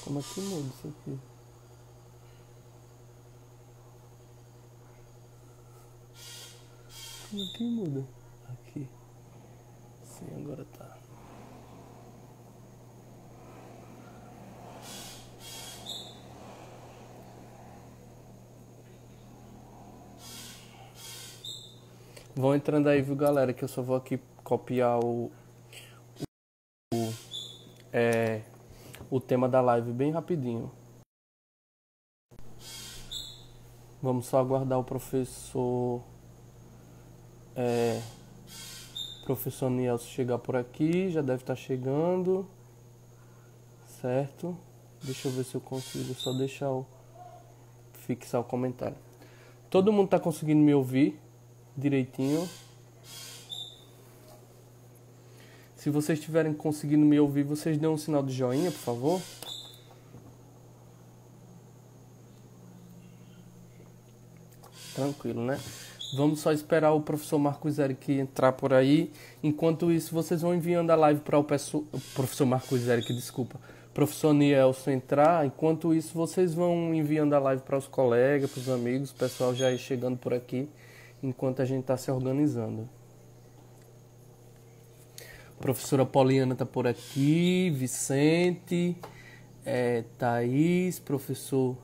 Como é que muda isso aqui? Como é que muda? Aqui. Sim, agora tá. Vão entrando aí, viu, galera? Que eu só vou aqui copiar é, o tema da live bem rapidinho. Vamos só aguardar o professor Nielson chegar por aqui. Já deve estar chegando. Certo? Deixa eu ver se eu consigo só fixar o comentário. Todo mundo tá conseguindo me ouvir direitinho? Se vocês estiverem conseguindo me ouvir, vocês dêem um sinal de joinha, por favor. Tranquilo, né? Vamos só esperar o professor Marcos Eric entrar por aí. Enquanto isso, vocês vão enviando a live para o professor Marcos Eric, desculpa. Professor Nielson entrar. Enquanto isso, vocês vão enviando a live para os colegas, para os amigos. O pessoal já ir chegando por aqui, enquanto a gente está se organizando. Professora Poliana está por aqui. Vicente. Thaís. Professor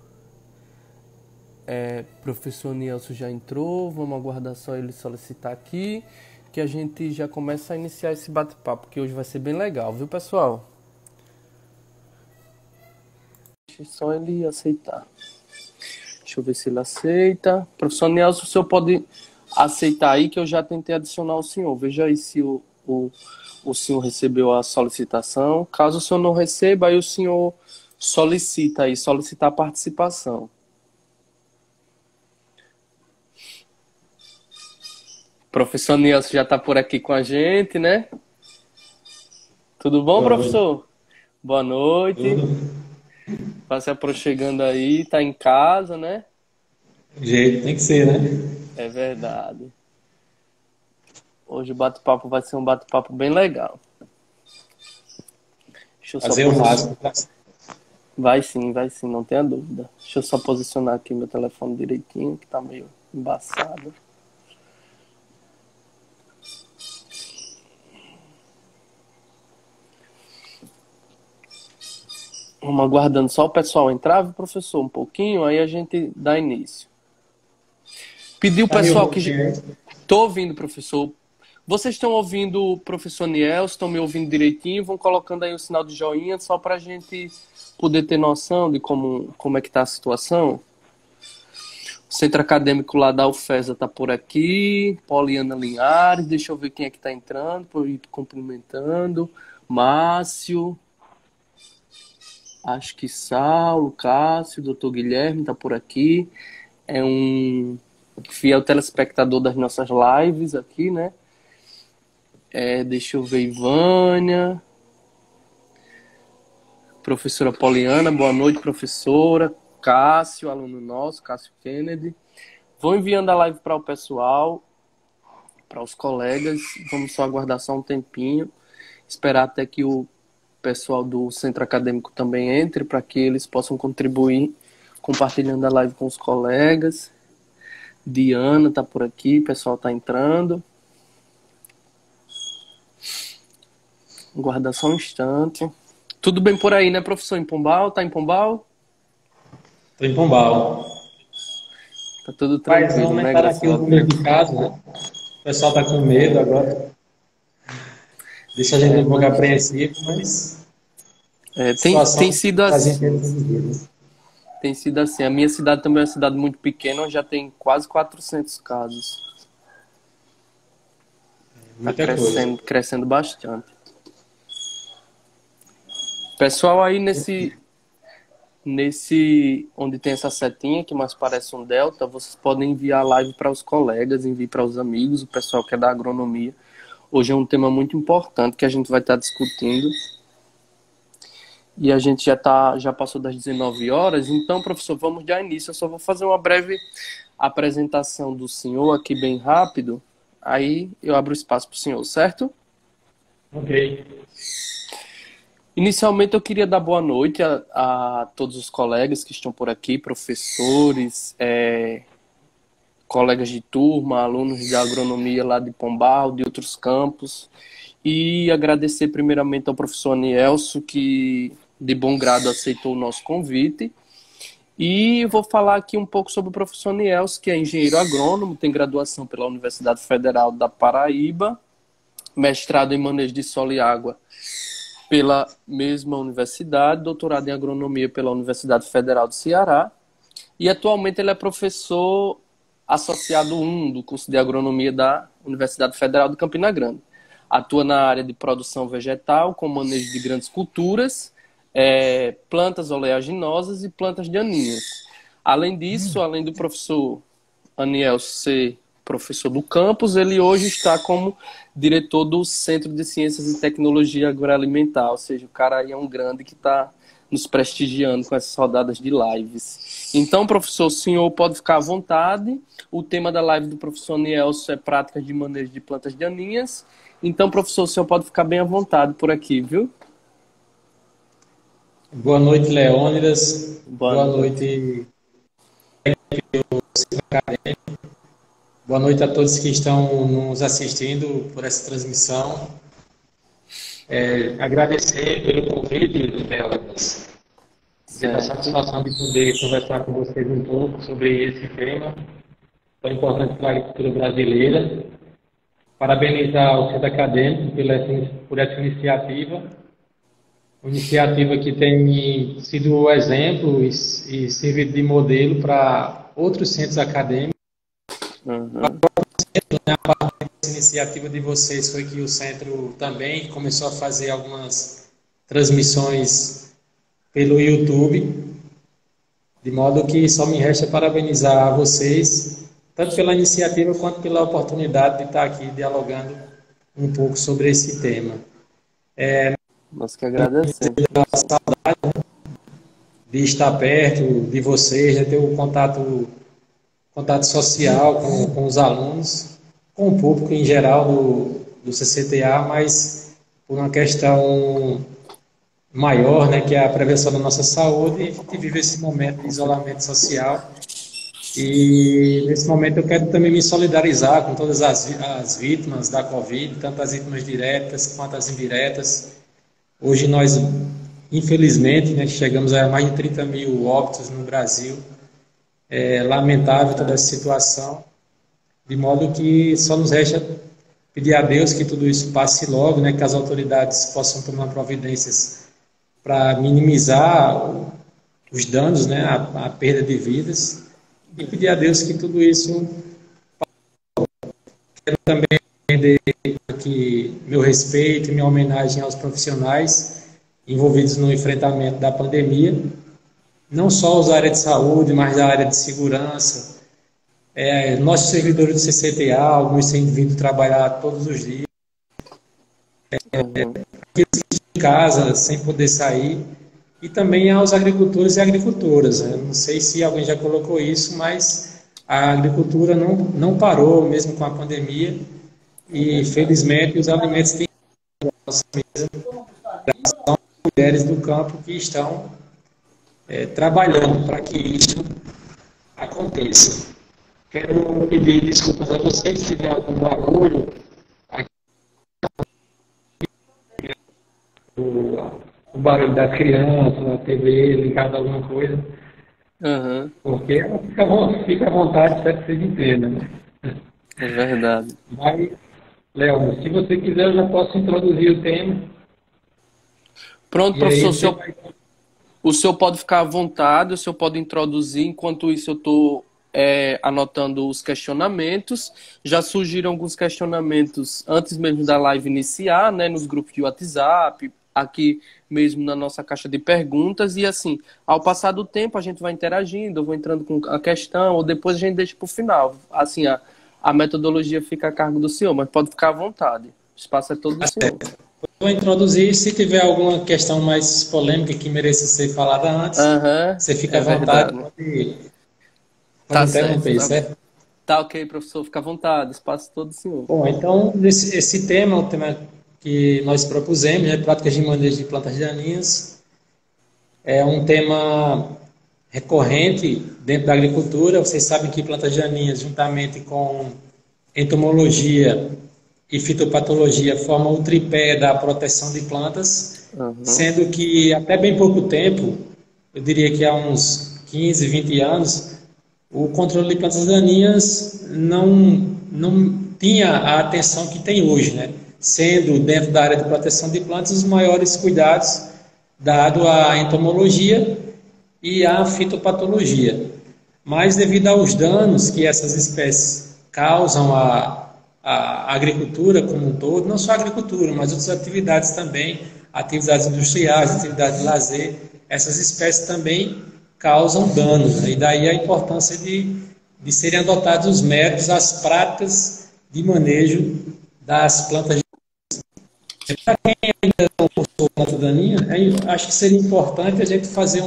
Nielson já entrou, vamos aguardar só ele solicitar aqui, que a gente já começa a iniciar esse bate-papo, que hoje vai ser bem legal, viu, pessoal? Deixa só ele aceitar. Deixa eu ver se ele aceita. Professor Nielson, o senhor pode aceitar aí, que eu já tentei adicionar o senhor. Veja aí se o senhor recebeu a solicitação. Caso o senhor não receba, aí o senhor solicitar a participação. Professor Nielson já está por aqui com a gente, né? Tudo bom, professor? Boa noite. Está se aproximando aí, tá em casa, né? Do jeito tem que ser, né? É verdade. Hoje o bate-papo vai ser um bate-papo bem legal. Deixa eu só Fazer o máximo. Vai sim, não tenha dúvida. Deixa eu só posicionar aqui meu telefone direitinho, que tá meio embaçado. Vamos aguardando só o pessoal entrar, professor, um pouquinho, aí a gente dá início. Pediu o pessoal que... Tô ouvindo, professor. Vocês estão ouvindo o professor Niel, estão me ouvindo direitinho? Vão colocando aí o sinal de joinha, só para a gente poder ter noção de como é que está a situação. O centro acadêmico lá da UFESA está por aqui. Poliana Linhares, deixa eu ver quem é que está entrando, por ir cumprimentando. Márcio, acho que Saulo, Cássio, doutor Guilherme está por aqui. É um fiel telespectador das nossas lives aqui, né? Deixa eu ver, Ivânia. Professora Poliana, boa noite, professora. Cássio, aluno nosso, Cássio Kennedy. Vou enviando a live para o pessoal, para os colegas. Vamos só aguardar só um tempinho. Esperar até que o pessoal do centro acadêmico também entre, para que eles possam contribuir, compartilhando a live com os colegas. Diana está por aqui, o pessoal está entrando. Aguardar só um instante. Tudo bem por aí, né, professor? Em Pombal? Tá em Pombal? Tô em Pombal. Tá tudo tranquilo, né? Tá aqui o número de casa, né? O pessoal tá com medo agora. Deixa a gente um pouco apreensivo, mas... Tem sido assim. Tem sido assim. A minha cidade também é uma cidade muito pequena, já tem quase 400 casos. Tá crescendo bastante. Pessoal, aí onde tem essa setinha que mais parece um delta, vocês podem enviar a live para os colegas, enviar para os amigos, o pessoal que é da agronomia. Hoje é um tema muito importante que a gente vai estar discutindo. E a gente já passou das 19 horas, então, professor, vamos dar início. Eu só vou fazer uma breve apresentação do senhor aqui bem rápido, aí eu abro espaço para o senhor, certo? Ok. Inicialmente, eu queria dar boa noite a todos os colegas que estão por aqui, professores, colegas de turma, alunos de agronomia lá de Pombal, de outros campos, e agradecer primeiramente ao professor Anielso, que de bom grado aceitou o nosso convite. E vou falar aqui um pouco sobre o professor Anielso, que é engenheiro agrônomo, tem graduação pela Universidade Federal da Paraíba, mestrado em manejo de solo e água pela mesma universidade, doutorado em agronomia pela Universidade Federal do Ceará, e atualmente ele é professor associado 1 do curso de agronomia da Universidade Federal de Campina Grande. Atua na área de produção vegetal, com manejo de grandes culturas, plantas oleaginosas e plantas daninhas. Além disso, além do professor Anielso ser professor do campus, ele hoje está como diretor do Centro de Ciências e Tecnologia Agroalimentar, ou seja, o cara aí é um grande que está nos prestigiando com essas rodadas de lives. Então, professor, o senhor pode ficar à vontade. O tema da live do professor Anielso é práticas de manejo de plantas daninhas. Então, professor, o senhor pode ficar bem à vontade por aqui, viu? Boa noite, Leônidas. Boa noite. Boa noite a todos que estão nos assistindo por essa transmissão. Agradecer pelo convite, Leônidas. Ter a satisfação de poder conversar com vocês um pouco sobre esse tema tão importante para a agricultura brasileira. Parabenizar o centro acadêmico por essa iniciativa. Uma iniciativa que tem sido exemplo e servido de modelo para outros centros acadêmicos. A parte dessa iniciativa de vocês foi que o centro também começou a fazer algumas transmissões pelo YouTube, de modo que só me resta parabenizar a vocês, tanto pela iniciativa quanto pela oportunidade de estar aqui dialogando um pouco sobre esse tema. Nós que agradecemos. A saudade de estar perto de vocês, de ter o contato social com os alunos, com o público em geral do CCTA, mas por uma questão maior, né, que é a prevenção da nossa saúde, e a gente vive esse momento de isolamento social. E nesse momento eu quero também me solidarizar com todas as vítimas da Covid, tanto as vítimas diretas quanto as indiretas. Hoje nós, infelizmente, né, chegamos a mais de 30 mil óbitos no Brasil. É lamentável toda essa situação, de modo que só nos resta pedir a Deus que tudo isso passe logo, né, que as autoridades possam tomar providências para minimizar os danos, né, a perda de vidas, e pedir a Deus que tudo isso passe. Quero também render aqui meu respeito e minha homenagem aos profissionais envolvidos no enfrentamento da pandemia, não só os da área de saúde, mas da área de segurança. Nossos servidores do CCTA, alguns têm vindo trabalhar todos os dias. Aqueles que estão em casa, sem poder sair. E também aos agricultores e agricultoras. Não sei se alguém já colocou isso, mas a agricultura não parou, mesmo com a pandemia. E, felizmente, os alimentos têm na nossa mesa. São mulheres do campo que estão trabalhando para que isso aconteça. Quero pedir desculpas a vocês se tiver algum barulho aqui, o barulho da criança, a TV ligada a alguma coisa, porque ela fica à vontade, espero que vocês entendam. Né? É verdade. Mas, Léo, se você quiser, eu já posso introduzir o tema. Pronto, professor, o senhor pode ficar à vontade, o senhor pode introduzir, enquanto isso eu estou anotando os questionamentos. Já surgiram alguns questionamentos antes mesmo da live iniciar, né, nos grupos de WhatsApp, aqui mesmo na nossa caixa de perguntas, e assim, ao passar do tempo a gente vai interagindo, eu vou entrando com a questão, ou depois a gente deixa para o final. Assim, a metodologia fica a cargo do senhor, mas pode ficar à vontade. O espaço é todo do senhor. Vou introduzir, se tiver alguma questão mais polêmica que mereça ser falada antes, você fica à vontade, pode interromper, certo? Tá ok, professor, fica à vontade, espaço todo do senhor. Bom, então, esse tema é um tema que nós propusemos, né, práticas de manejo de plantas daninhas. É um tema recorrente dentro da agricultura. Vocês sabem que plantas daninhas, juntamente com entomologia e fitopatologia, formam o tripé da proteção de plantas, sendo que até bem pouco tempo, eu diria que há uns 15, 20 anos, o controle de plantas daninhas não tinha a atenção que tem hoje, né? Sendo dentro da área de proteção de plantas os maiores cuidados dado à entomologia e à fitopatologia. Mas devido aos danos que essas espécies causam à agricultura como um todo, não só a agricultura, mas outras atividades também, atividades industriais, atividades de lazer, essas espécies também causam danos, né? E daí a importância de serem adotados os métodos, as práticas de manejo das plantas. Para quem ainda não cursou planta daninha, acho que seria importante a gente fazer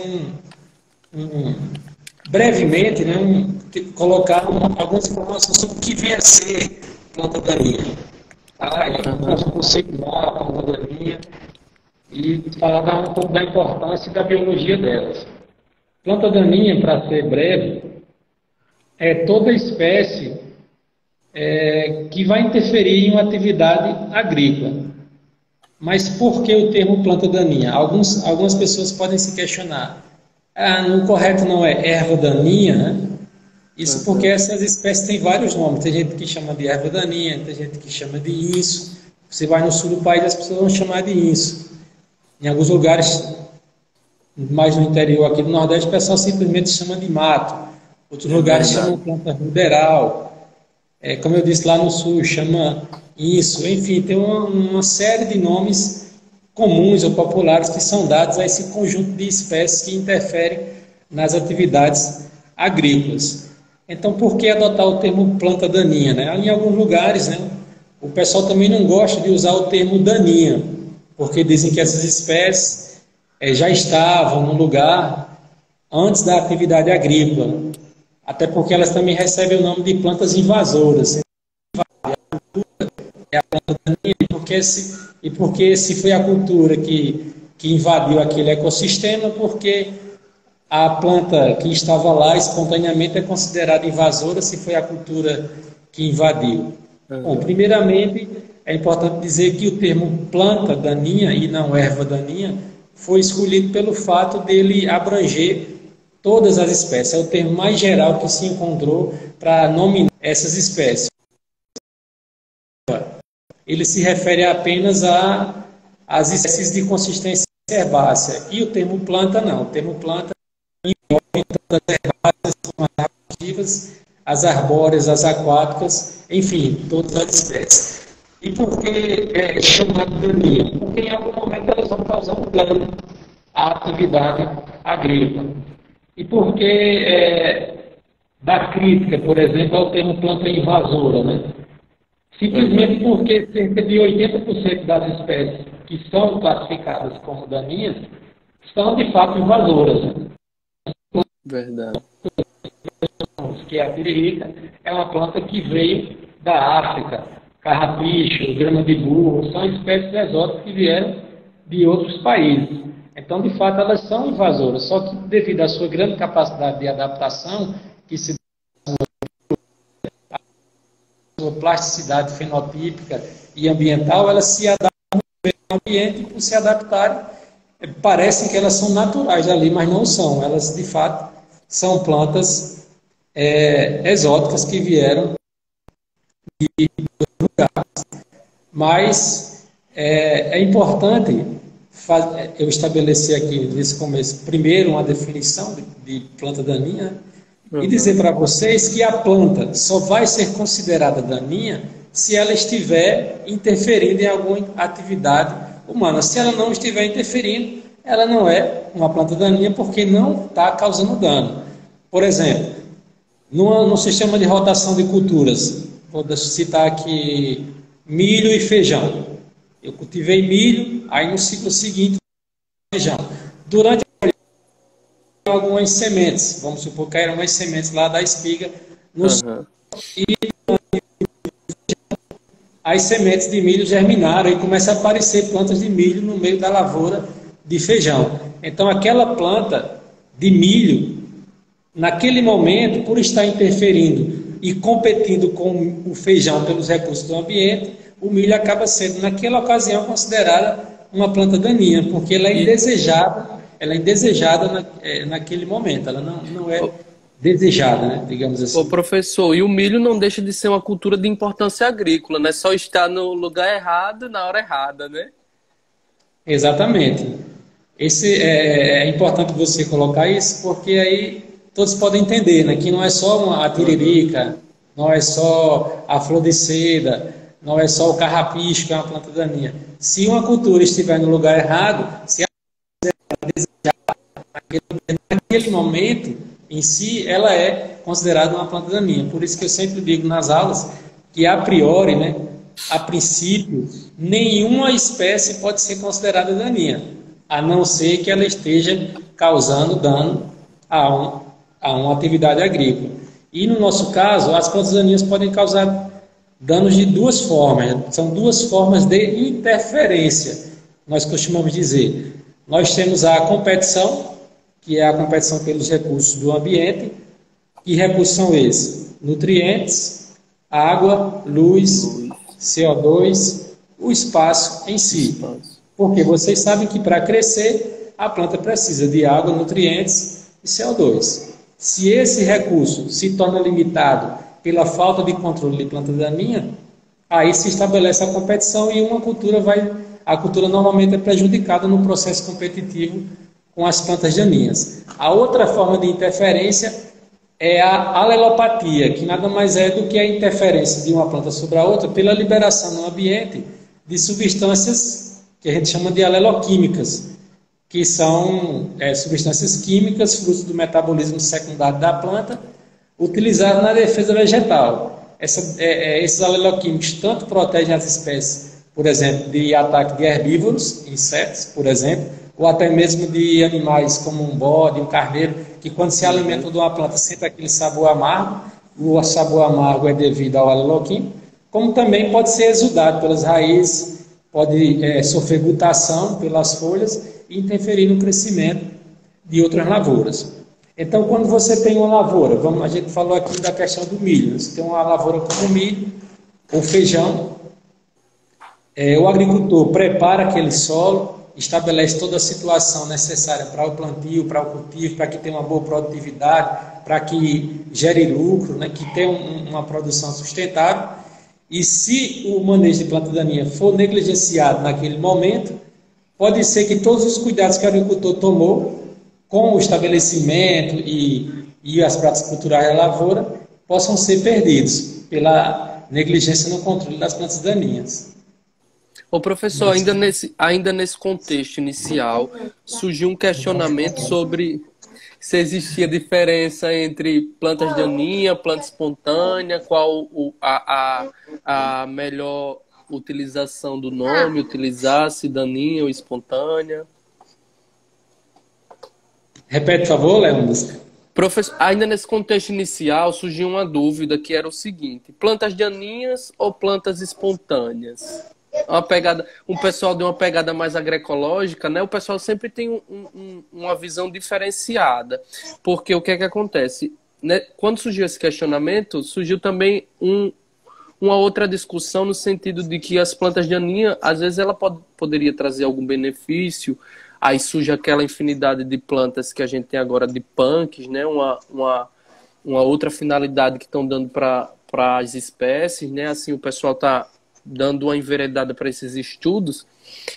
brevemente, né, colocar algumas informações sobre o que vem a ser planta daninha. Tá? Conceituar a planta daninha e falar um pouco da importância e da biologia delas. Planta daninha, para ser breve, é toda espécie que vai interferir em uma atividade agrícola. Mas por que o termo planta daninha? Algumas pessoas podem se questionar. No correto não é erva daninha, né? Isso porque essas espécies têm vários nomes. Tem gente que chama de erva daninha, tem gente que chama de inso. Você vai no sul do país, as pessoas vão chamar de inso. Em alguns lugares, mais no interior aqui do Nordeste, o pessoal simplesmente chama de mato. Outros lugares chamam planta ruderal. Como eu disse, lá no sul chama inso. Enfim, tem uma série de nomes comuns ou populares que são dados a esse conjunto de espécies que interferem nas atividades agrícolas. Então, por que adotar o termo planta daninha, né? Em alguns lugares, né, o pessoal também não gosta de usar o termo daninha, porque dizem que essas espécies já estavam no lugar antes da atividade agrícola, até porque elas também recebem o nome de plantas invasoras. É a planta daninha, porque se foi a cultura que invadiu aquele ecossistema, porque a planta que estava lá espontaneamente é considerada invasora se foi a cultura que invadiu. Bom, primeiramente, é importante dizer que o termo planta daninha e não erva daninha foi escolhido pelo fato dele abranger todas as espécies. É o termo mais geral que se encontrou para nominar essas espécies. Ele se refere apenas às espécies de consistência herbácea. E o termo planta não. O termo planta envolve todas as herbáceas, como as arbustivas, as arbóreas, as aquáticas, enfim, todas as espécies. E por que é chamado de daninha? Porque em algum momento elas vão causar um dano à atividade agrícola. E por que da crítica, por exemplo, ao termo planta invasora, né? Simplesmente porque cerca de 80% das espécies que são classificadas como daninhas são de fato invasoras. Verdade. Que é a piririca, é uma planta que veio da África. Carrapicho, grama de burro, são espécies exóticas que vieram de outros países. Então, de fato, elas são invasoras, só que devido à sua grande capacidade de adaptação, que se sua plasticidade fenotípica e ambiental, elas se adaptam ao ambiente e, por se adaptarem, parecem que elas são naturais ali, mas não são. Elas, de fato, são plantas exóticas que vieram de lugares. Mas é importante eu estabelecer aqui, nesse começo, primeiro uma definição de planta daninha, e dizer para vocês que a planta só vai ser considerada daninha se ela estiver interferindo em alguma atividade humana. Se ela não estiver interferindo, ela não é uma planta daninha porque não está causando dano. Por exemplo, no sistema de rotação de culturas, vou citar aqui milho e feijão. Eu cultivei milho, aí no ciclo seguinte, feijão. Durante algumas sementes, vamos supor que caíram umas sementes lá da espiga no e as sementes de milho germinaram e começam a aparecer plantas de milho no meio da lavoura de feijão. Então, aquela planta de milho, naquele momento, por estar interferindo e competindo com o feijão pelos recursos do ambiente, o milho acaba sendo, naquela ocasião, considerada uma planta daninha, porque ela é indesejada naquele momento, ela não é desejada, né, digamos assim. Ô, professor, e o milho não deixa de ser uma cultura de importância agrícola, né? Só está no lugar errado, na hora errada, né? Exatamente. É importante você colocar isso, porque aí todos podem entender, né, que não é só a tiririca, não é só a flor de seda, não é só o carrapicho, que é uma planta daninha. Se uma cultura estiver no lugar errado, se naquele momento, em si, ela é considerada uma planta daninha. Por isso que eu sempre digo nas aulas que, a priori, né, a princípio, nenhuma espécie pode ser considerada daninha, a não ser que ela esteja causando dano a uma atividade agrícola. E, no nosso caso, as plantas daninhas podem causar danos de duas formas. São duas formas de interferência, nós costumamos dizer. Nós temos a competição, que é a competição pelos recursos do ambiente. Que recursos são esses? Nutrientes, água, luz, CO2, o espaço em si. Porque vocês sabem que para crescer, a planta precisa de água, nutrientes e CO2. Se esse recurso se torna limitado pela falta de controle de planta daninha, aí se estabelece a competição e a cultura normalmente é prejudicada no processo competitivo com as plantas daninhas. A outra forma de interferência é a alelopatia, que nada mais é do que a interferência de uma planta sobre a outra pela liberação no ambiente de substâncias que a gente chama de aleloquímicas, que são substâncias químicas, frutos do metabolismo secundário da planta, utilizadas na defesa vegetal. Esses aleloquímicos tanto protegem as espécies, por exemplo, de ataque de herbívoros, insetos, por exemplo, ou até mesmo de animais como um bode, um carneiro, que quando se alimentam de uma planta sentem aquele sabor amargo. O sabor amargo é devido ao aleloquímico, como também pode ser exudado pelas raízes, pode sofrer mutação pelas folhas e interferir no crescimento de outras lavouras. Então, quando você tem uma lavoura, a gente falou aqui da questão do milho, você tem uma lavoura como milho ou feijão, o agricultor prepara aquele solo, estabelece toda a situação necessária para o plantio, para o cultivo, para que tenha uma boa produtividade, para que gere lucro, né, que tenha uma produção sustentável. E se o manejo de planta daninha for negligenciado naquele momento, pode ser que todos os cuidados que o agricultor tomou com o estabelecimento e as práticas culturais da lavoura possam ser perdidos pela negligência no controle das plantas daninhas. Ô professor, ainda nesse contexto inicial, surgiu um questionamento sobre se existia diferença entre plantas daninhas, planta espontânea, qual a melhor utilização do nome, utilizar-se daninha ou espontânea. Repete, por favor, Leandro. Professor, ainda nesse contexto inicial, surgiu uma dúvida que era o seguinte: plantas daninhas ou plantas espontâneas? O pessoal deu uma pegada mais agroecológica, né? O pessoal sempre tem uma visão diferenciada. Porque o que é que acontece? Né? Quando surgiu esse questionamento, surgiu também uma outra discussão no sentido de que as plantas daninhas, às vezes, ela poderia trazer algum benefício. Aí surge aquela infinidade de plantas que a gente tem agora de punks, né? Uma outra finalidade que estão dando para as espécies, né? Assim, o pessoal está dando uma enveredada para esses estudos.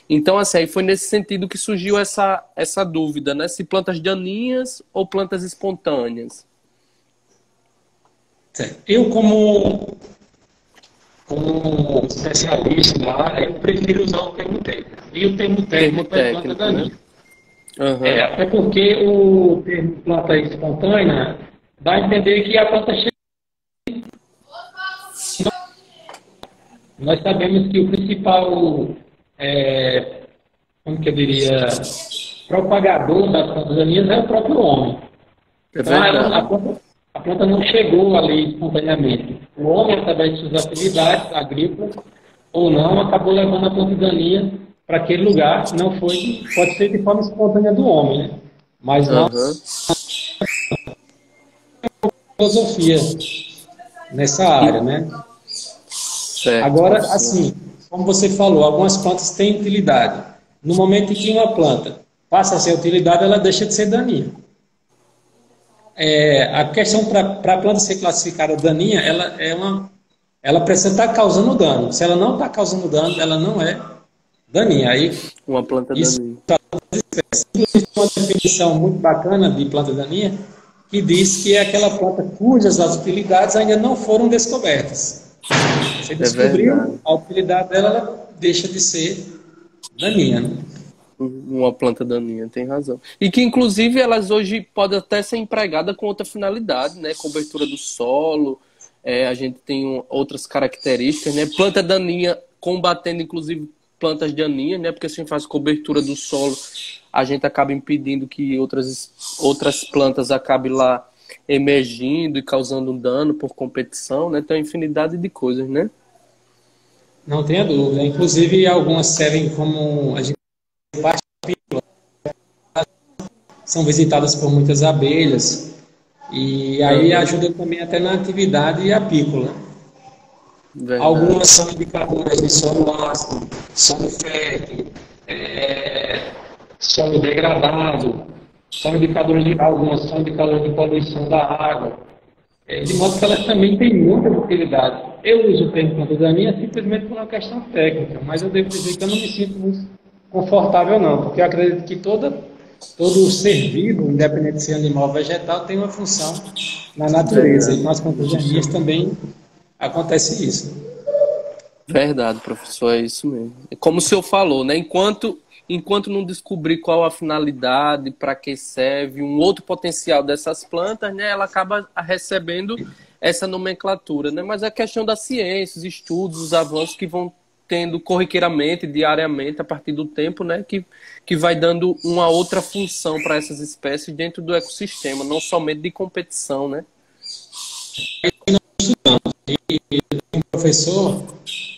Então, assim, aí foi nesse sentido que surgiu essa dúvida, né? Se plantas daninhas ou plantas espontâneas. Eu, como especialista na área, eu prefiro usar o termo técnico. E o termo técnico é planta daninha. Né? Uhum. Até porque o termo planta espontânea dá a entender que a planta chega. Nós sabemos que o principal, como que eu diria, propagador das plantas daninhas é o próprio homem. Então, a planta não chegou ali espontaneamente. O homem, através de suas atividades agrícolas, ou não, acabou levando a planta daninha para aquele lugar. Não foi, pode ser de forma espontânea do homem, né? Mas não Aham. filosofia nessa área, né? Certo, Agora, professor. assim, como você falou, algumas plantas têm utilidade. No momento em que uma planta passa a ser utilidade, ela deixa de ser daninha. A questão para a planta ser classificada daninha, ela precisa estar causando dano. Se ela não está causando dano, ela não é daninha. Aí, Uma planta isso daninha. é uma definição muito bacana de planta daninha, que diz que é aquela planta cujas as utilidades ainda não foram descobertas. Você É descobriu verdade. a utilidade dela, ela deixa de ser daninha, né? Uma planta daninha, tem razão. E que, inclusive, elas hoje podem até ser empregadas com outra finalidade, né? Cobertura do solo, a gente tem outras características, né? Planta daninha combatendo, inclusive, plantas daninhas, né? Porque se a gente faz cobertura do solo, a gente acaba impedindo que outras plantas acabem lá emergindo e causando um dano por competição, né? Tem uma infinidade de coisas, né? Não tenha dúvida. Inclusive, algumas servem como a gente são visitadas por muitas abelhas e aí Aham, ajuda também até na atividade apícola. Algumas verdade. são indicadoras de solo ácido, solo fértil, solo degradado, algumas são indicadores de poluição da água, de modo que elas também têm muita utilidade. Eu uso o termo planta daninha simplesmente por uma questão técnica, mas eu devo dizer que eu não me sinto muito confortável não, porque eu acredito que todo ser vivo, independente de ser animal ou vegetal, tem uma função na natureza, e Verdade. com as plantas daninhas também acontece isso. Verdade, professor, é isso mesmo. É como o senhor falou, né? Enquanto não descobrir qual a finalidade, para que serve, um outro potencial dessas plantas, né? Ela acaba recebendo essa nomenclatura, né? Mas é questão da ciência, os estudos, os avanços que vão tendo corriqueiramente, diariamente, a partir do tempo, né? Que vai dando uma outra função para essas espécies dentro do ecossistema, não somente de competição, né? Um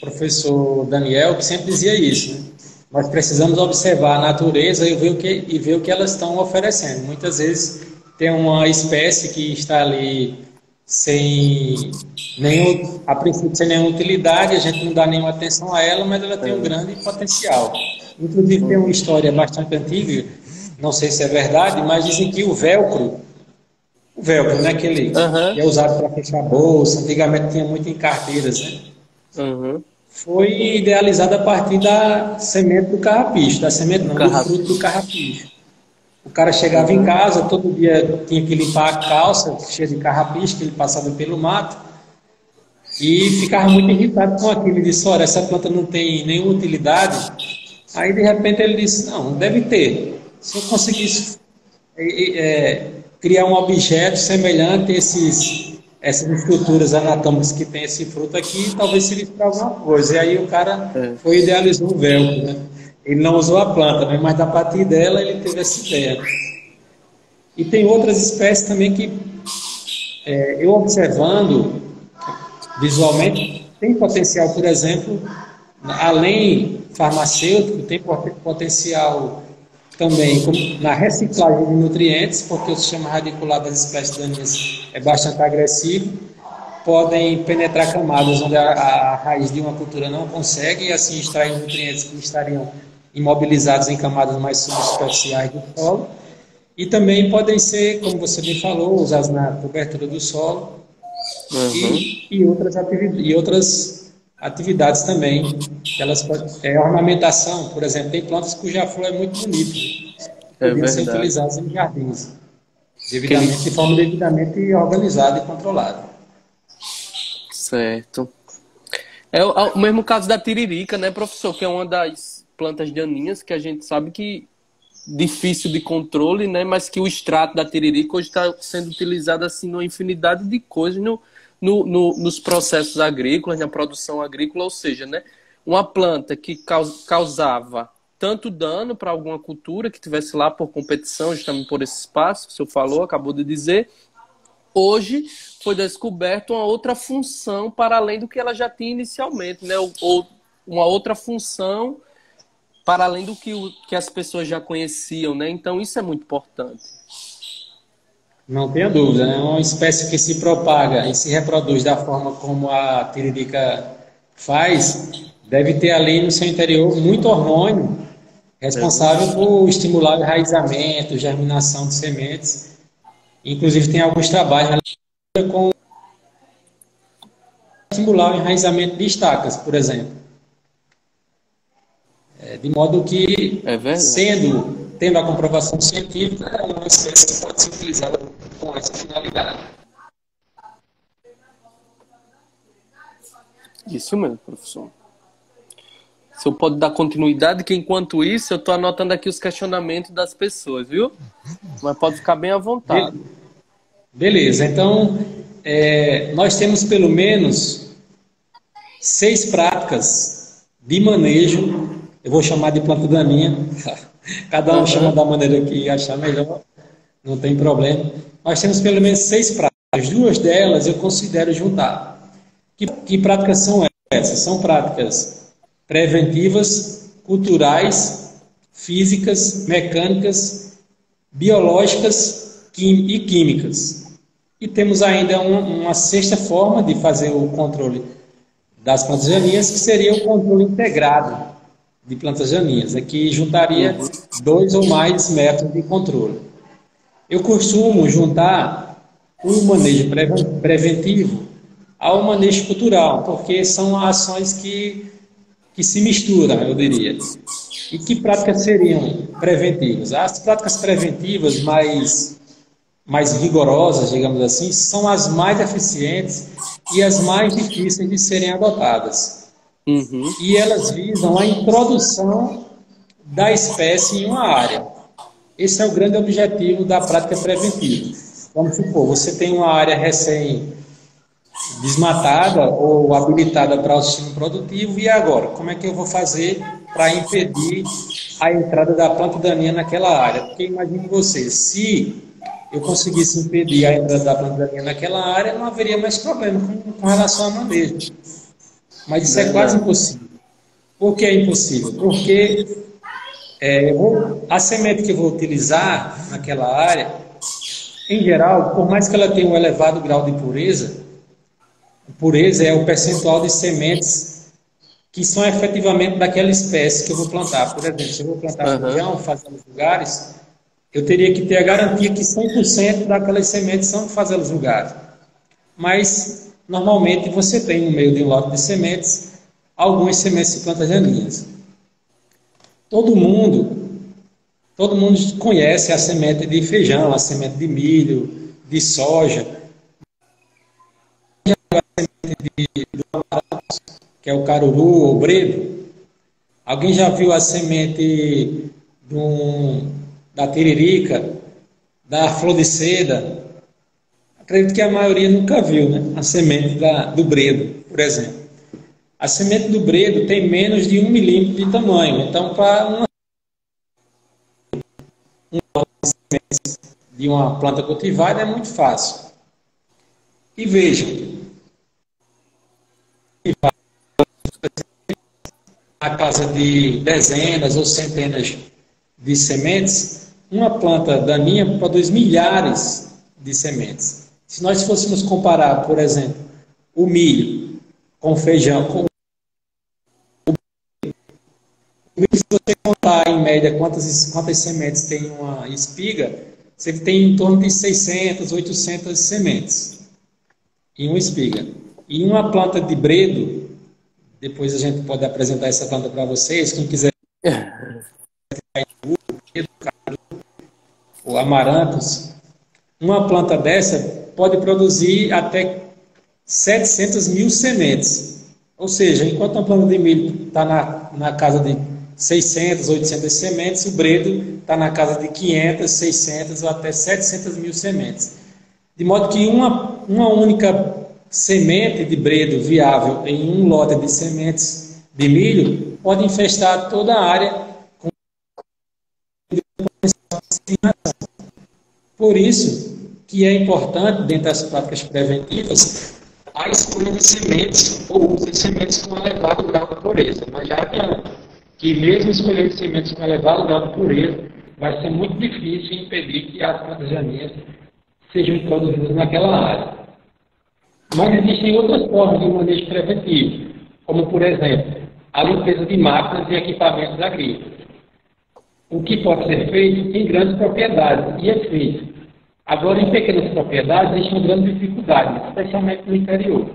professor Daniel, que sempre dizia isso, né? Nós precisamos observar a natureza e ver o que elas estão oferecendo. Muitas vezes tem uma espécie que está ali a princípio sem nenhuma utilidade, a gente não dá nenhuma atenção a ela, mas ela tem um É. grande potencial. Inclusive tem uma história bastante antiga, não sei se é verdade, mas dizem que o velcro, né, aquele Aham, que é usado para fechar a bolsa, antigamente tinha muito em carteiras, né? aham. Foi idealizado a partir da semente do carrapicho, da semente Do não, do fruto do carrapicho. carrapicho. O cara chegava em Aham. casa, todo dia tinha que limpar a calça cheia de carrapicho, que ele passava pelo mato, e ficava muito irritado com aquilo. Ele disse, olha, essa planta não tem nenhuma utilidade. Aí, de repente, ele disse, não, deve ter. Se eu conseguisse criar um objeto semelhante a essas estruturas anatômicas que tem esse fruto aqui, talvez servisse para alguma coisa. E aí o cara É. foi e idealizou o velcro, né? Ele não usou a planta, né? Mas a partir dela ele teve essa ideia. E tem outras espécies também que eu observando visualmente tem potencial, por exemplo, além farmacêutico, tem potencial também na reciclagem de nutrientes, porque o sistema radicular das espécies daninhas é bastante agressivo, podem penetrar camadas onde a raiz de uma cultura não consegue e assim extrair nutrientes que estariam imobilizados em camadas mais subsuperficiais do solo. E também podem ser, como você me falou, usados na cobertura do solo Aham. e outras atividades também. Elas ornamentação, por exemplo, tem plantas cuja flor é muito bonita, que É podiam ser verdade. utilizadas em jardins, Aquele... de forma devidamente organizada e controlada. Certo. É o mesmo caso da tiririca, né, professor? Que é uma das plantas daninhas que a gente sabe que difícil de controle, né? Mas que o extrato da tiririca hoje está sendo utilizado assim numa infinidade de coisas nos processos agrícolas, na produção agrícola, ou seja, né? Uma planta que causava tanto dano para alguma cultura que tivesse lá por competição, justamente por esse espaço que o senhor falou, acabou de dizer, hoje foi descoberta uma outra função para além do que ela já tinha inicialmente, né? Ou uma outra função para além do que as pessoas já conheciam, né? Então isso é muito importante. Não tenha dúvida, né? É uma espécie que se propaga e se reproduz da forma como a tiririca faz, deve ter ali no seu interior muito hormônio responsável por estimular o enraizamento, germinação de sementes. Inclusive tem alguns trabalhos com estimular o enraizamento de estacas, por exemplo. De modo que, tendo a comprovação científica, é uma espécie que pode ser utilizada com essa finalidade. Isso mesmo, professor. Se eu pode dar continuidade, que enquanto isso eu estou anotando aqui os questionamentos das pessoas, viu? Mas pode ficar bem à vontade. Beleza, então nós temos pelo menos 6 práticas de manejo, eu vou chamar de planta daninha, cada um chama da maneira que achar melhor, não tem problema. Nós temos pelo menos 6 práticas, 2 delas eu considero juntar. Que práticas são essas? São práticas preventivas, culturais, físicas, mecânicas, biológicas e químicas. E temos ainda uma sexta forma de fazer o controle das plantas daninhas, que seria o controle integrado de plantas daninhas, que juntaria 2 ou mais métodos de controle. Eu costumo juntar o manejo preventivo ao manejo cultural, porque são ações que se misturam, eu diria. E que práticas seriam preventivas? As práticas preventivas mais rigorosas, digamos assim, são as mais eficientes e as mais difíceis de serem adotadas. E elas visam a introdução da espécie em uma área. Esse é o grande objetivo da prática preventiva. Vamos supor, você tem uma área desmatada ou habilitada para o estímulo produtivo, e agora? Como é que eu vou fazer para impedir a entrada da planta daninha naquela área? Porque imagine você, se eu conseguisse impedir a entrada da planta daninha naquela área, não haveria mais problema com relação ao manejo. Mas isso é quase impossível. Por que é impossível? Porque a semente que eu vou utilizar naquela área, em geral, por mais que ela tenha um elevado grau de pureza é o percentual de sementes que são efetivamente daquela espécie que eu vou plantar. Por exemplo, se eu vou plantar feijão, fazelas vulgares, eu teria que ter a garantia que 100% daquelas sementes são de fazelas vulgares. Mas, normalmente, você tem no meio de um lote de sementes, algumas sementes de plantas daninhas. Todo mundo conhece a semente de feijão, a semente de milho, de soja, do amaranto, que é o caruru ou bredo. Alguém já viu a semente da tiririca, da flor de seda? Acredito que a maioria nunca viu, né? A semente do bredo, por exemplo. A semente do bredo tem menos de 1 milímetro de tamanho. Então, para de uma planta cultivada é muito fácil. E vejam, na casa de dezenas ou centenas de sementes, uma planta daninha produz milhares de sementes. Se nós fôssemos comparar, por exemplo, o milho com feijão, se você contar em média quantas sementes tem uma espiga, você tem em torno de 600, 800 sementes em uma espiga. E uma planta de bredo, depois a gente pode apresentar essa planta para vocês, quem quiser ou amarantos, uma planta dessa pode produzir até 700 mil sementes. Ou seja, enquanto uma planta de milho está na casa de 600, 800 sementes, o bredo está na casa de 500, 600 ou até 700 mil sementes. De modo que uma única semente de bredo viável em um lote de sementes de milho pode infestar toda a área com. Por isso que é importante, dentro das práticas preventivas, a escolha de sementes ou uso de sementes com elevado grau de pureza. Mas já adianto que mesmo escolher sementes com elevado grau de pureza, vai ser muito difícil impedir que as plantas daninhas sejam introduzidas naquela área. Mas existem outras formas de manejo preventivo, como, por exemplo, a limpeza de máquinas e equipamentos agrícolas. O que pode ser feito em grandes propriedades, e é feito. Agora, em pequenas propriedades, existe uma grande dificuldade, especialmente no interior.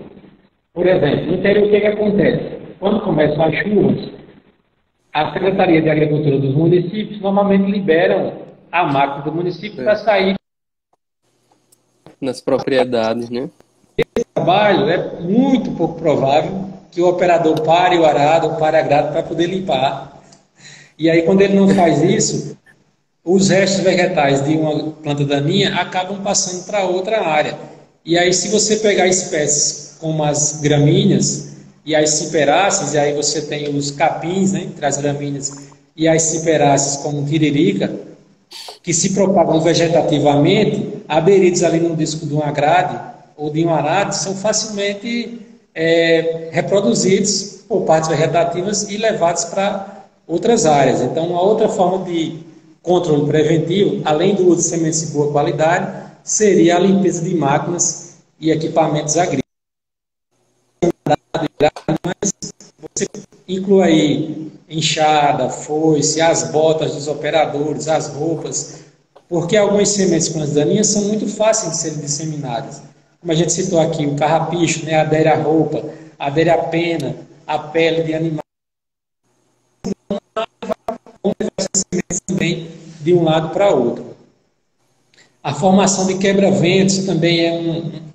Por exemplo, no interior, o que acontece? Quando começam as chuvas, a Secretaria de Agricultura dos municípios normalmente liberam a máquina do município para sair. Nas propriedades, né? Esse trabalho é muito pouco provável que o operador pare o arado ou pare a grade para poder limpar. E aí, quando ele não faz isso, os restos vegetais de uma planta daninha acabam passando para outra área. E aí, se você pegar espécies como as gramíneas e as ciperáceas, e aí você tem os capins, né, entre as gramíneas, e as ciperáceas como tiririca, que se propagam vegetativamente, aderidos ali no disco de uma grade ou de um arado, são facilmente reproduzidos por partes vegetativas e levados para outras áreas. Então, uma outra forma de controle preventivo, além do uso de sementes de boa qualidade, seria a limpeza de máquinas e equipamentos agrícolas. Mas você inclui aí enxada, foice, as botas dos operadores, as roupas, porque algumas sementes com as daninhas são muito fáceis de serem disseminadas. Como a gente citou aqui, o carrapicho, né, adere à roupa, adere à pena, à pele de animais. Também de um lado para outro. A formação de quebra-ventos também é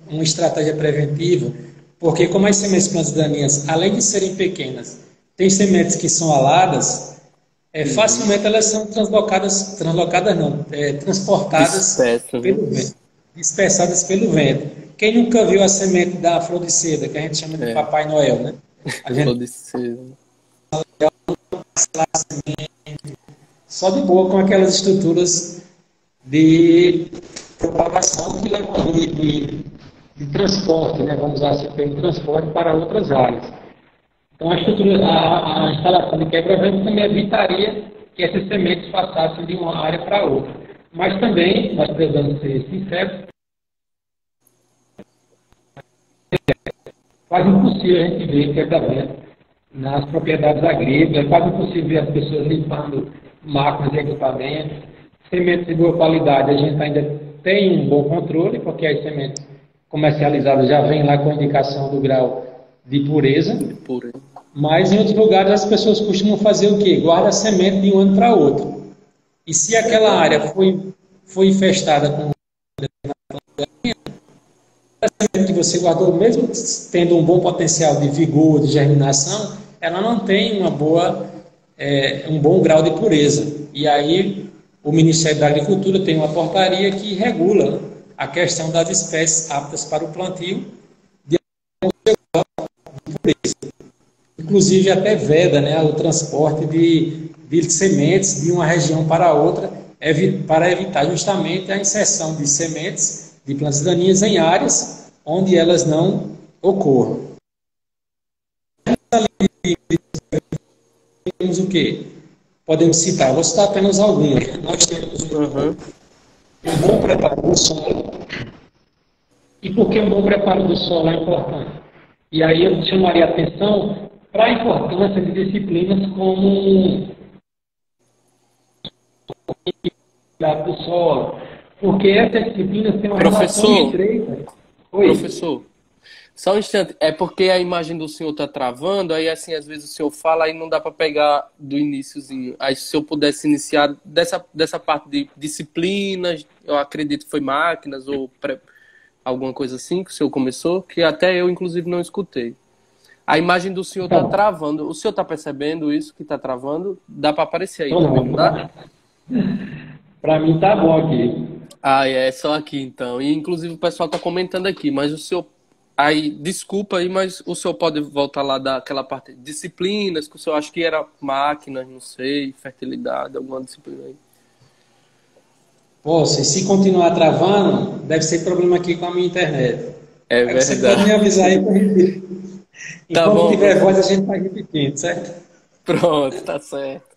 uma estratégia preventiva, porque como as sementes de plantas daninhas, além de serem pequenas, tem sementes que são aladas, facilmente elas são transportadas pelo vento, dispersadas pelo vento. Quem nunca viu a semente da flor de seda, que a gente chama de Papai Noel, né? A gente... Flor de seda. Só de boa com aquelas estruturas de propagação de transporte, né? Vamos usar assim, de transporte para outras áreas. Então, a instalação de quebra-vento também evitaria que essas sementes passassem de uma área para outra. Mas também, nós precisamos ser sinceros, quase impossível a gente ver quebra-vento nas propriedades agrícolas, é quase impossível ver as pessoas limpando máquinas e equipamentos. Sementes de boa qualidade, a gente ainda tem um bom controle, porque as sementes comercializadas já vêm lá com a indicação do grau de pureza. Mas em outros lugares as pessoas costumam fazer o quê? Guarda a semente de um ano para outro. E se aquela área foi infestada com a semente que você guardou, mesmo tendo um bom potencial de vigor, de germinação, ela não tem um bom grau de pureza. E aí o Ministério da Agricultura tem uma portaria que regula a questão das espécies aptas para o plantio de pureza. Inclusive até veda, né, o transporte de sementes de uma região para outra, para evitar justamente a inserção de sementes de plantas daninhas em áreas onde elas não ocorram. Temos o quê? Podemos citar, vou citar apenas algumas. Nós temos um bom preparo do solo. E por que um bom preparo do solo é importante? E aí eu chamaria a atenção para a importância de disciplinas como do solo, porque essas disciplinas têm uma relação estreita. Professor, só um instante, é porque a imagem do senhor está travando, aí assim, às vezes o senhor fala e não dá para pegar do iniciozinho. Aí se eu pudesse iniciar dessa parte de disciplinas, eu acredito que foi máquinas ou alguma coisa assim que o senhor começou, que até eu inclusive não escutei. A imagem do senhor está travando. O senhor está percebendo isso que está travando? Dá para aparecer aí, não dá? Para mim tá bom aqui. É só aqui então. E inclusive o pessoal está comentando aqui, mas o senhor... Aí, desculpa aí, mas o senhor pode voltar lá daquela parte de disciplinas, que o senhor acha que era máquinas, não sei, fertilidade, alguma disciplina aí. Poxa, se continuar travando, deve ser problema aqui com a minha internet. É Aí você pode me verdade. avisar aí para repetir. Tá Enquanto bom, tiver voz, a professor. gente vai repetindo, certo? Pronto, tá certo.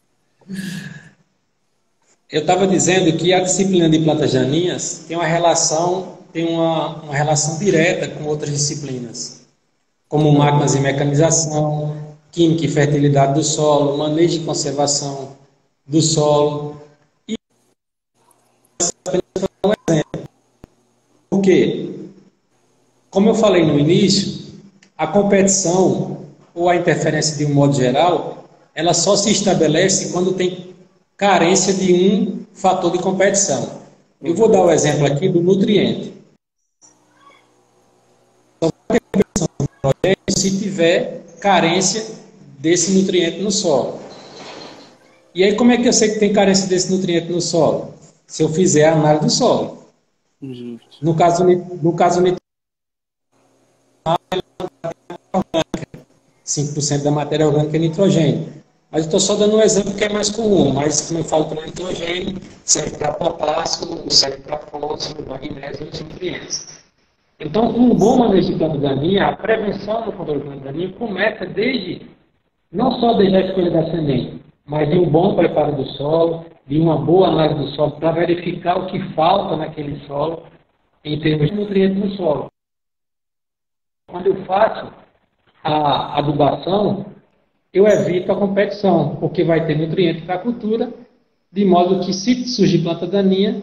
Eu estava dizendo que a disciplina de plantas daninhas tem uma relação direta com outras disciplinas, como máquinas Aham. e mecanização, química e fertilidade do solo, manejo e conservação do solo. Por quê? Como eu falei no início, a competição ou a interferência de um modo geral, ela só se estabelece quando tem carência de um fator de competição. Eu vou dar Uhum. o exemplo aqui do nutriente. Se tiver carência desse nutriente no solo. E aí, como é que eu sei que tem carência desse nutriente no solo? Se eu fizer a análise do solo. Justo. No caso 5% da matéria orgânica é nitrogênio. Mas eu estou só dando um exemplo que é mais comum, mas como eu falo para nitrogênio, serve para potássio, serve para fósforo, magnésio e outros nutrientes. Então, um bom manejo de planta daninha, a prevenção do controle de planta daninha começa não só desde a escolha da semente, mas de um bom preparo do solo, de uma boa análise do solo, para verificar o que falta naquele solo em termos de nutrientes no solo. Quando eu faço a adubação, eu evito a competição, porque vai ter nutriente para a cultura, de modo que se surgir planta daninha,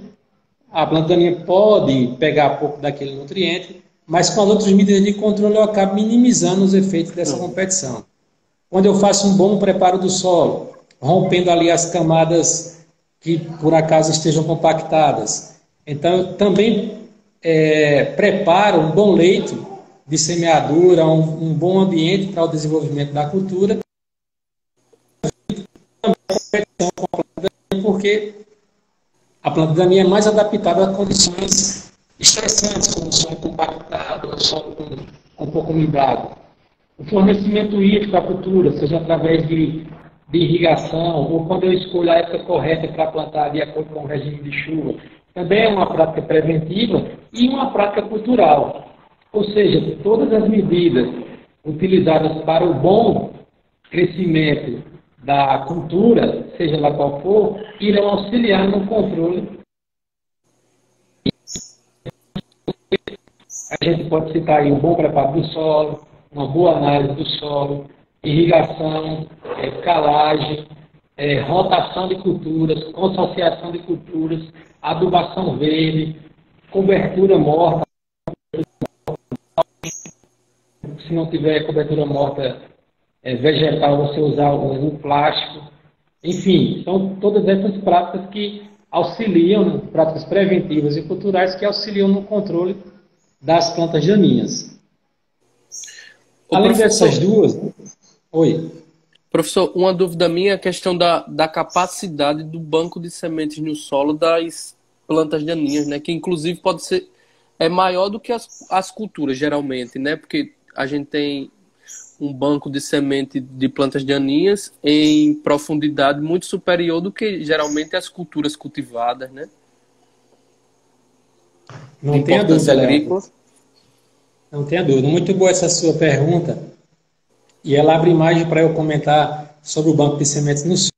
a planta daninha pode pegar pouco daquele nutriente, mas com as outras medidas de controle eu acabo minimizando os efeitos dessa Uhum. competição. Quando eu faço um bom preparo do solo, rompendo ali as camadas que por acaso estejam compactadas, então eu também preparo um bom leito de semeadura, um bom ambiente para o desenvolvimento da cultura, porque a planta daninha é mais adaptada a condições estressantes, como o solo compactado, o solo com pouca umidade. O fornecimento hídrico à cultura, seja através de irrigação, ou quando eu escolho a época correta para plantar de acordo com o regime de chuva, também é uma prática preventiva e uma prática cultural. Ou seja, todas as medidas utilizadas para o bom crescimento da cultura, seja lá qual for, irão auxiliar no controle. A gente pode citar aí um bom preparo do solo, uma boa análise do solo, irrigação, calagem, rotação de culturas, consociação de culturas, adubação verde, cobertura morta. Se não tiver cobertura morta vegetal, você usar um plástico. Enfim, são todas essas práticas que auxiliam, práticas preventivas e culturais que auxiliam no controle das plantas daninhas. Ô, Além dessas professor, duas, oi, professor, uma dúvida minha é a questão da capacidade do banco de sementes no solo das plantas daninhas, né? Que inclusive pode ser maior do que as culturas, geralmente, né? Porque a gente tem um banco de semente de plantas daninhas em profundidade muito superior do que geralmente as culturas cultivadas, né? De não tenha importância dúvida, Leandro. agrícola. Não tenha dúvida. Muito boa essa sua pergunta. E ela abre imagem para eu comentar sobre o banco de sementes no sul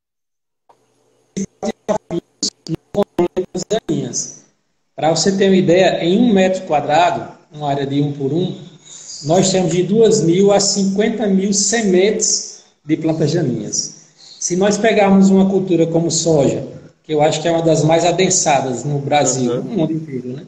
das daninhas. Para você ter uma ideia, em 1 metro quadrado, uma área de 1 por 1, nós temos de 2.000 a 50.000 sementes de plantas daninhas. Se nós pegarmos uma cultura como soja, que eu acho que é uma das mais adensadas no Brasil, no Aham. mundo inteiro, né?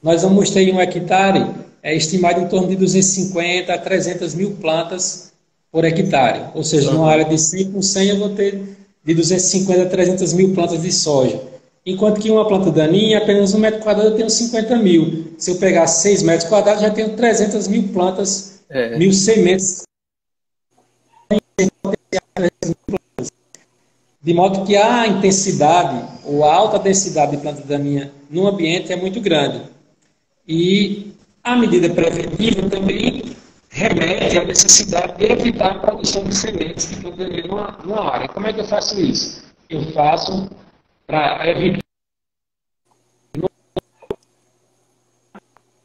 Nós vamos ter em 1 hectare estimado em torno de 250 a 300 mil plantas por hectare. Ou seja, numa área Aham. de 100 por 100 eu vou ter de 250 a 300 mil plantas de soja. Enquanto que uma planta daninha, apenas 1 metro quadrado eu tenho 50 mil. Se eu pegar 6 metros quadrados, já tenho 300 mil plantas, É. mil sementes. De modo que a intensidade ou a alta densidade de planta daninha no ambiente é muito grande. E a medida preventiva também remete à necessidade de evitar a produção de sementes de planta daninha numa área. Como é que eu faço isso? Eu faço para evitar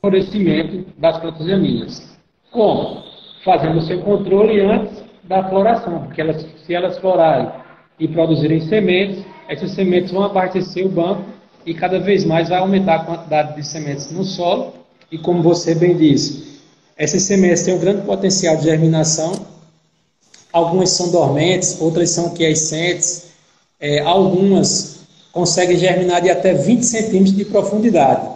florescimento das plantas daninhas. Como? Fazendo o seu controle antes da floração, porque se elas florarem e produzirem sementes, essas sementes vão abastecer o banco e cada vez mais vai aumentar a quantidade de sementes no solo. E como você bem disse, essas sementes têm um grande potencial de germinação. Algumas são dormentes, outras são quiescentes, algumas conseguem germinar de até 20 centímetros de profundidade.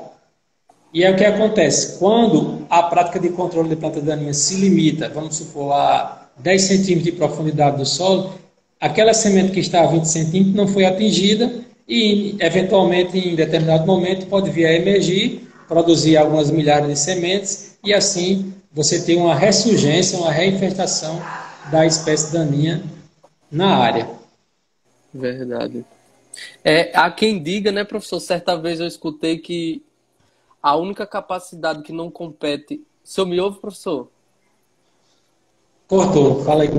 E é o que acontece, quando a prática de controle de planta daninha se limita, vamos supor, a 10 centímetros de profundidade do solo, aquela semente que está a 20 centímetros não foi atingida e, eventualmente, em determinado momento, pode vir a emergir, produzir algumas milhares de sementes e, assim, você tem uma ressurgência, uma reinfestação da espécie daninha na área. Verdade. Há quem diga, né, professor? Certa vez eu escutei que a única capacidade que não compete... O senhor me ouve, professor? Cortou, fala aí.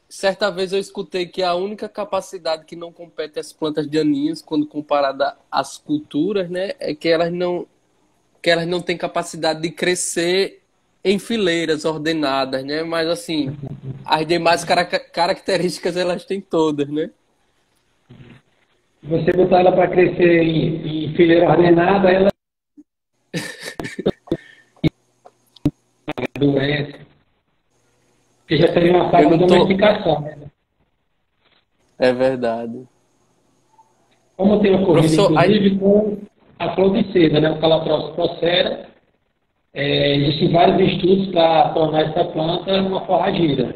Certa vez eu escutei que a única capacidade que não compete às plantas daninhas, quando comparada às culturas, né, é que elas não têm capacidade de crescer em fileiras ordenadas, né? Mas, assim, as demais características elas têm todas, né? Você botar ela para crescer em fileira ordenada, ela doença. Que já seria uma fase de domesticação, né? É verdade. Como tem ocorrido, inclusive, com a flor de seda, né? O Calotropis procera. Existem vários estudos para tornar essa planta uma forrageira.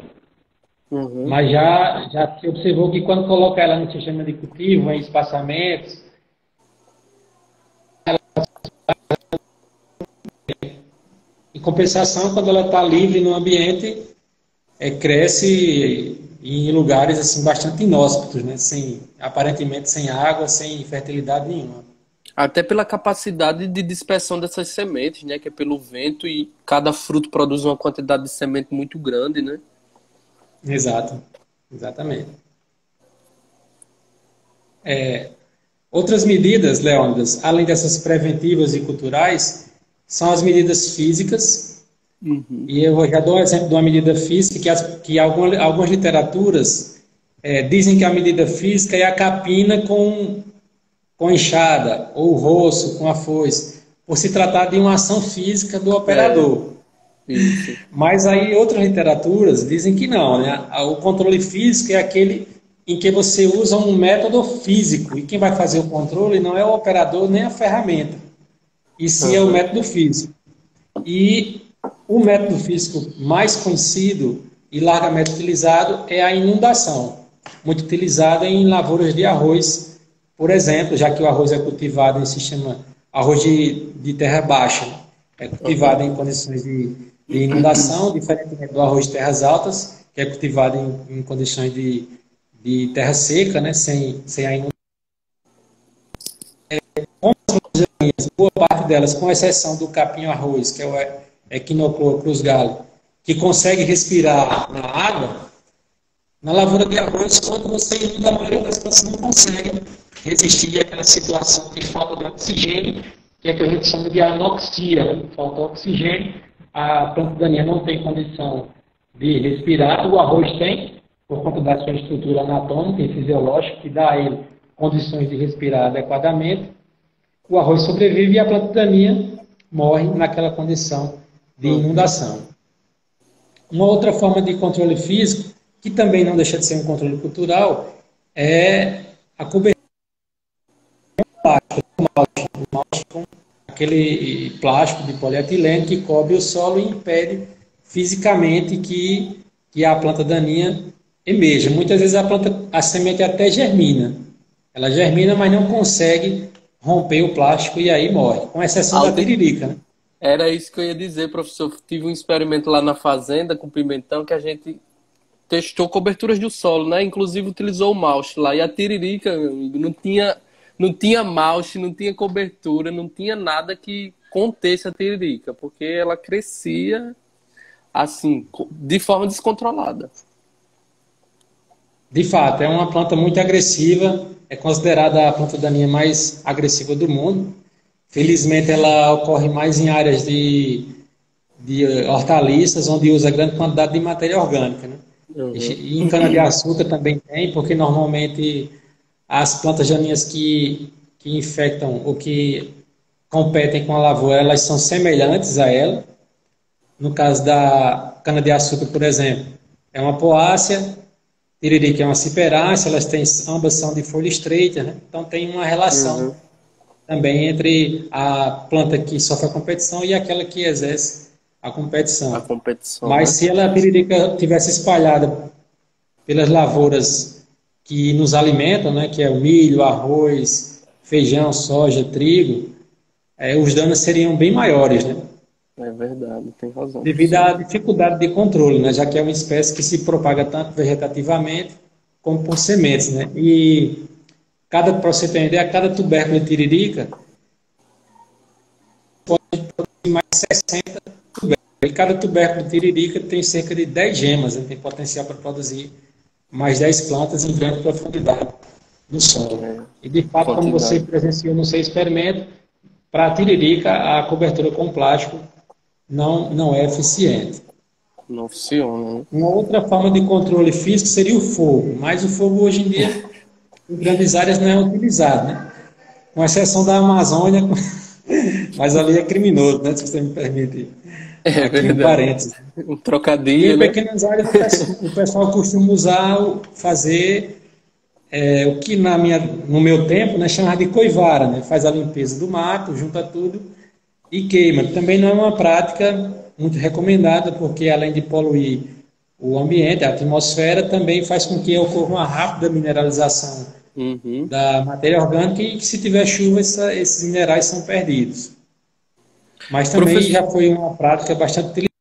Uhum. Mas já se observou que quando coloca ela no sistema de cultivo, em espaçamentos, em compensação, quando ela está livre no ambiente, cresce em lugares assim, bastante inóspitos, né? Aparentemente sem água, sem fertilidade nenhuma. Até pela capacidade de dispersão dessas sementes, né? Que é pelo vento e cada fruto produz uma quantidade de semente muito grande, né? Exato, exatamente. Outras medidas, Leônidas, além dessas preventivas e culturais, são as medidas físicas. Uhum. E eu já dou um exemplo de uma medida física que algumas literaturas dizem que a medida física é a capina com enxada, ou o roço com a foice, por se tratar de uma ação física do operador. Isso. Mas aí outras literaturas dizem que não, né? O controle físico é aquele em que você usa um método físico, e quem vai fazer o controle não é o operador nem a ferramenta, e sim é o método físico. E o método físico mais conhecido e largamente utilizado é a inundação, muito utilizada em lavouras de arroz, por exemplo, já que o arroz é cultivado em sistema arroz de terra baixa, é cultivado em condições de inundação, diferentemente do arroz de terras altas, que é cultivado em condições de terra seca, né, sem a inundação. Boa parte delas, com exceção do capim-arroz, que é o Echinoclora cruz-galho, que consegue respirar na água, na lavoura de arroz, quando você inunda, a maioria das plantas não consegue resistir àquela situação de falta de oxigênio, que é que a gente chama de anoxia, falta oxigênio, a planta daninha não tem condição de respirar, o arroz tem, por conta da sua estrutura anatômica e fisiológica, que dá a ele condições de respirar adequadamente. O arroz sobrevive e a planta daninha morre naquela condição de inundação. Uma outra forma de controle físico, que também não deixa de ser um controle cultural, é a cobertura de plástico, aquele plástico de polietileno que cobre o solo e impede fisicamente que a planta daninha emerja. Muitas vezes a semente até germina. Ela germina, mas não consegue romper o plástico e aí morre, com exceção da tiririca, né? Era isso que eu ia dizer, professor. Tive um experimento lá na fazenda com pimentão que a gente testou coberturas do solo, né? Inclusive utilizou o mulch lá. E a tiririca, meu amigo, não tinha mulch, não tinha cobertura, não tinha nada que contesse a tiririca, porque ela crescia assim, de forma descontrolada. De fato, é uma planta muito agressiva, é considerada a planta daninha mais agressiva do mundo. Felizmente, ela ocorre mais em áreas de hortaliças, onde usa grande quantidade de matéria orgânica, né? Uhum. E em cana-de-açúcar também tem, porque normalmente as plantas daninhas que infectam ou que competem com a lavoura, elas são semelhantes a ela. No caso da cana-de-açúcar, por exemplo, é uma poácea, tiririca é uma ciperácea, elas têm, ambas são de folha estreita, né? Então tem uma relação Uhum. também entre a planta que sofre a competição e aquela que exerce a A competição. competição, Mas né? se a tiririca tivesse espalhada pelas lavouras que nos alimentam, né, que é o milho, arroz, feijão, soja, trigo, os danos seriam bem maiores, né? É verdade, tem razão, Devido professor. à dificuldade de controle, né? Já que é uma espécie que se propaga tanto vegetativamente como por sementes, né? E para você ter uma ideia, cada tubérculo de tiririca tem mais 60 tubérculos. E cada tubérculo de tiririca tem cerca de 10 gemas, né? Tem potencial para produzir mais 10 plantas em grande profundidade no solo. É, E de fato, como você quantidade. presenciou no seu experimento, para a tiririca a cobertura com plástico não é eficiente. Não funciona, né? Uma outra forma de controle físico seria o fogo, mas o fogo hoje em dia, em grandes áreas, não é utilizado, né? Com exceção da Amazônia, mas ali é criminoso, né? Se você me permite É aqui um verdade. parênteses. Um E trocadilho, em né? pequenas áreas o pessoal costuma usar, fazer o que no meu tempo né, chamava de coivara, né? Faz a limpeza do mato, junta tudo e queima. Também não é uma prática muito recomendada, porque além de poluir o ambiente, a atmosfera, também faz com que ocorra uma rápida mineralização Uhum. da matéria orgânica e que se tiver chuva, esses minerais são perdidos. Mas também Professor, já foi uma prática bastante utilizada.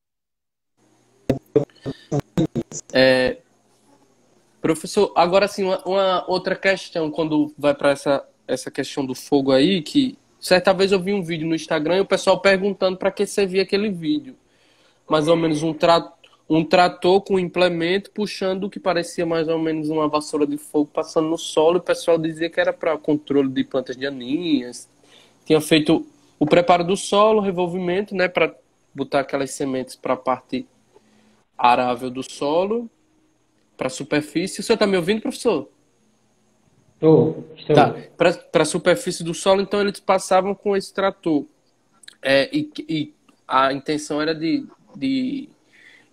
é, professor, agora sim, uma outra questão, quando vai para essa questão do fogo aí, que certa vez eu vi um vídeo no Instagram e o pessoal perguntando para que servia aquele vídeo. Mais ou menos um trator com um implemento puxando o que parecia mais ou menos uma vassoura de fogo passando no solo. E o pessoal dizia que era para controle de plantas daninhas. Tinha feito o preparo do solo, o revolvimento, né, para botar aquelas sementes para a parte arável do solo, para a superfície. O senhor está me ouvindo, professor? Tá. Estou. Para a superfície do solo, então eles passavam com esse trator. E a intenção era de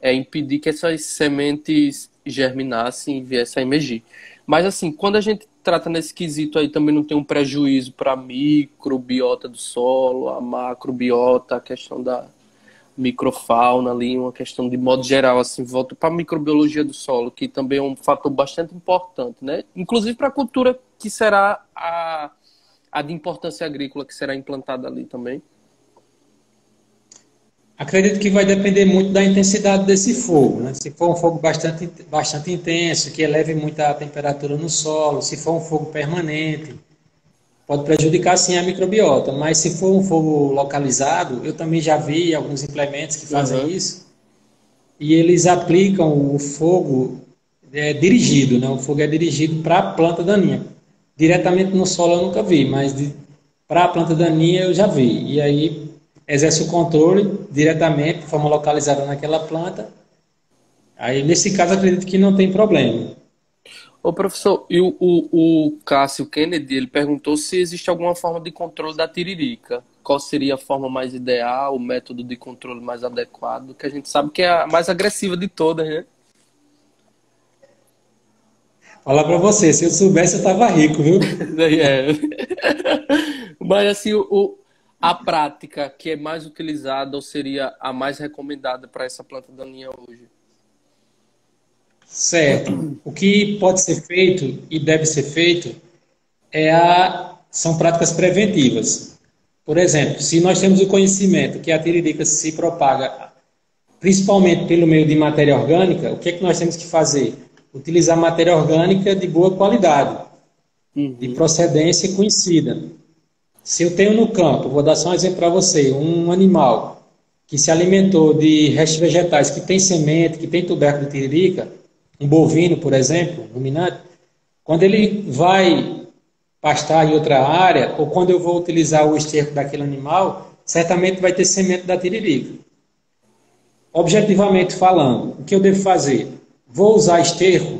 impedir que essas sementes germinassem e viessem a emergir. Mas assim, quando a gente trata nesse quesito aí, também não tem um prejuízo para a microbiota do solo, a macrobiota, a questão da microfauna ali, uma questão de modo geral, assim, volta para a microbiologia do solo, que também é um fator bastante importante, né? Inclusive para a cultura que será a de importância agrícola que será implantada ali também. Acredito que vai depender muito da intensidade desse fogo, né? Se for um fogo bastante intenso, que eleve muito a temperatura no solo, se for um fogo permanente, pode prejudicar sim a microbiota, mas se for um fogo localizado, eu também já vi alguns implementos que fazem Uhum. isso, e eles aplicam o fogo dirigido, né? O fogo é dirigido para a planta daninha. Diretamente no solo eu nunca vi, mas para a planta daninha eu já vi. E aí exerce o controle diretamente, de forma localizada naquela planta. Aí nesse caso acredito que não tem problema. Ô, professor, e o Cássio Kennedy, ele perguntou se existe alguma forma de controle da tiririca. Qual seria a forma mais ideal, o método de controle mais adequado, que a gente sabe que é a mais agressiva de todas, né? Falar para você, se eu soubesse eu estava rico, viu? É. Mas assim, a prática que é mais utilizada ou seria a mais recomendada para essa planta daninha hoje? Certo. O que pode ser feito e deve ser feito são práticas preventivas. Por exemplo, se nós temos o conhecimento que a tiririca se propaga principalmente pelo meio de matéria orgânica, o que é que nós temos que fazer? Utilizar matéria orgânica de boa qualidade, de Uhum. procedência conhecida. Se eu tenho no campo, vou dar só um exemplo para você, um animal que se alimentou de restos vegetais que tem semente, que tem tubérculo de tiririca, um bovino, por exemplo, ruminante, quando ele vai pastar em outra área, ou quando eu vou utilizar o esterco daquele animal, certamente vai ter semente da tiririca. Objetivamente falando, o que eu devo fazer? Vou usar esterco,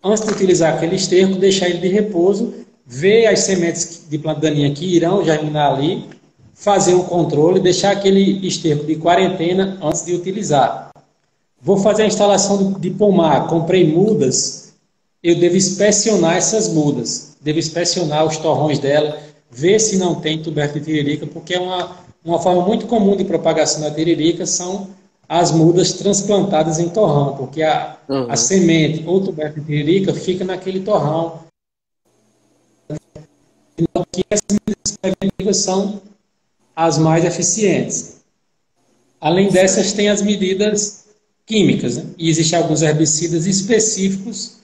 antes de utilizar aquele esterco, deixar ele de repouso, ver as sementes de planta daninha que irão germinar ali, fazer um controle, deixar aquele esterco de quarentena antes de utilizar. Vou fazer a instalação de pomar, comprei mudas, eu devo inspecionar essas mudas, devo inspecionar os torrões dela, ver se não tem tuberculose de tiririca, porque é uma forma muito comum de propagação da tiririca, são as mudas transplantadas em torrão, porque a semente ou tuberculose de tiririca fica naquele torrão. Então, que essas medidas preventivas são as mais eficientes. Além dessas, tem as medidas químicas, né? E existem alguns herbicidas específicos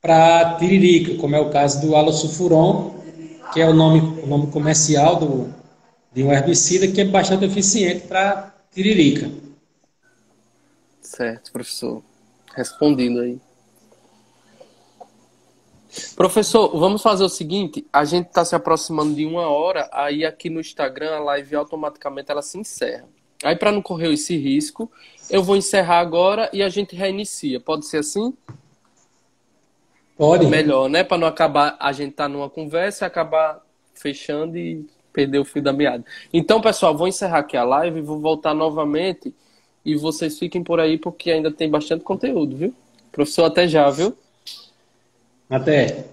para tiririca, como é o caso do alosulfuron, que é o nome comercial de um herbicida que é bastante eficiente para tiririca. Certo, professor. Respondido aí. Professor, vamos fazer o seguinte, a gente está se aproximando de 1 hora, aí aqui no Instagram a live automaticamente ela se encerra. Aí para não correr esse risco, eu vou encerrar agora e a gente reinicia. Pode ser assim? Pode. Melhor, né? Para não acabar, a gente tá numa conversa e acabar fechando e perder o fio da meada. Então, pessoal, vou encerrar aqui a live, vou voltar novamente e vocês fiquem por aí porque ainda tem bastante conteúdo, viu? Professor, até já, viu? Até.